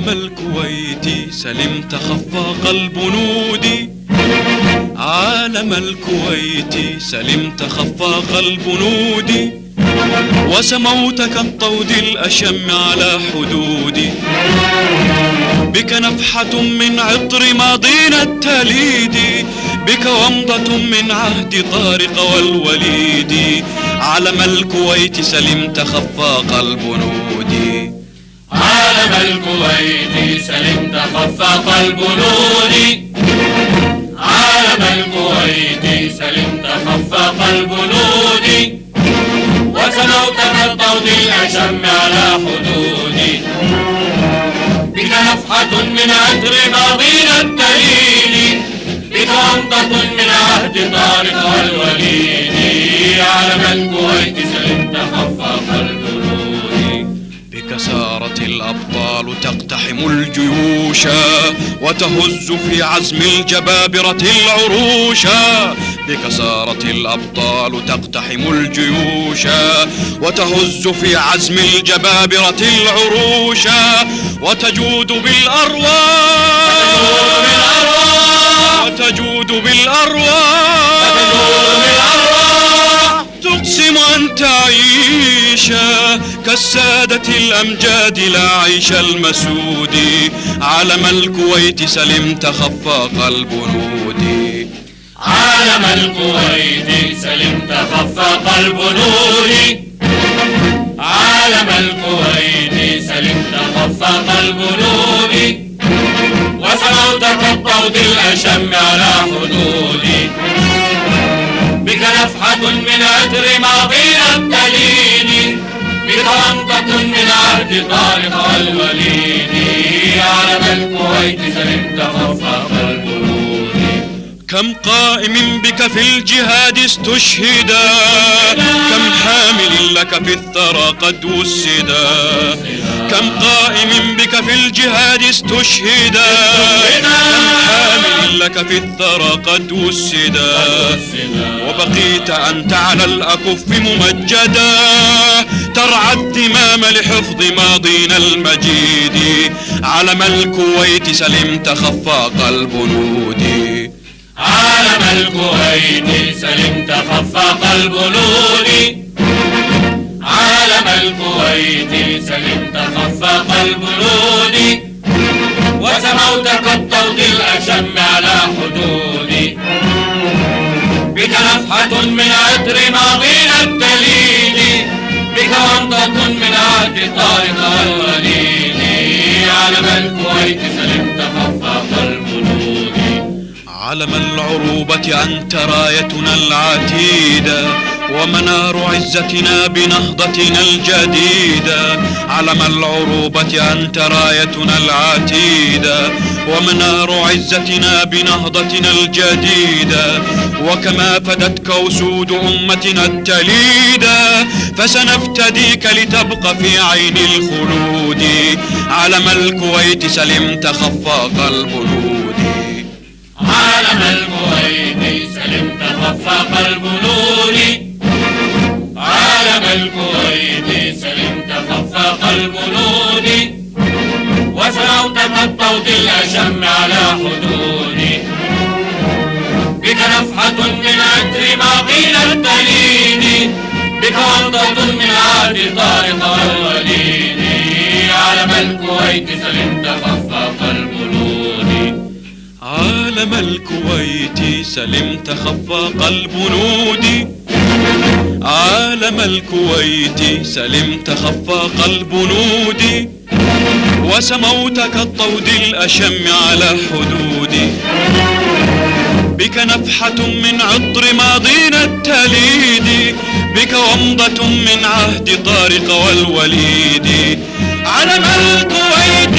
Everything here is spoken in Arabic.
عالم الكويت سلمت خفاق البنود، عالم الكويت سلمت خفاق البنود، وسموت كالطود الأشم على حدودي، بك نفحة من عطر ماضينا التليد، بك ومضة من عهد طارق والوليد، عالم الكويت سلمت خفاق البنود، عالم الكويت سلمت خفاق البنود، عالم الكويت سلمت خفاق البنود، وسموت كالطود الأشم على حدودي، بك نفحة من عطر ماضينا التليد، بك ومضة من عهد طارق والوليد، عالم الكويت سلمت خفاق البنود، بك سارت الأبطال تقتحم الجيوش، وتهز في عزم الجبابرة العروش، بك سارت الأبطال تقتحم الجيوش، وتهز في عزم الجبابرة العروش، وتجود بالأرواح، وتجود بالأرواح، تقسم أن تعيش كالسادة الأمجاد لا عيش المسود، عالم الكويت سلمت خفاق البنود، عالم الكويت سلمت خفاق البنود، عالم الكويت سلمت خفاق البنود، وسموت كالطود الأشم على حدودي، بك نفحة من عطر ماضينا التليد، بك ومضة من عهد طارق والوليد، عالم الكويت سلمت خفاق البنود، كم قائم بك في الجهاد استشهدا، كم حامل لك في الثرى قد وسدا، كم قائم بك في الجهاد استشهدا، كم حامل لك في الثرى قد وسدا، وبقيت أنت على الأكف ممجدا، ترعى الدمام لحفظ ماضينا المجيد، علم الكويت سلمت خفاق البنود، عالم الكويت سلمت خفاق البنود، عالم الكويت سلمت خفاق البنود، وسموت كالطود الأشم على حدودي، بك نفحة من عطر ماضينا التليد، بك ومضة من عهد طارق والوليد، عالم الكويت سلمت خفاق البنود، علم العروبة أنت رايتنا العتيدة، ومنار عزتنا بنهضتنا الجديدة، علم العروبة أنت رايتنا العتيدة، ومنار عزتنا بنهضتنا الجديدة، وكما فدتك أسود أمتنا التليدة، فسنفتديك لتبقى في عين الخلود، علم الكويت سلمت خفاق البنود، عالم الكويت سلمت خفاق البنود، عالم الكويت سلمت خفاق البنود، وسموت كالطود الأشم على حدودي، بك نفحة من عطر ماضينا التليد، بك ومضة من عهد طارق والوليد، عالم الكويت سلمت خفاق البنود، عالم الكويت سلمت خفاق البنود، عالم الكويت سلمت خفاق البنود، وسموت كالطود الأشم على حدودي، بك نفحة من عطر ماضينا التليد، بك ومضة من عهد طارق والوليد، علم الكويت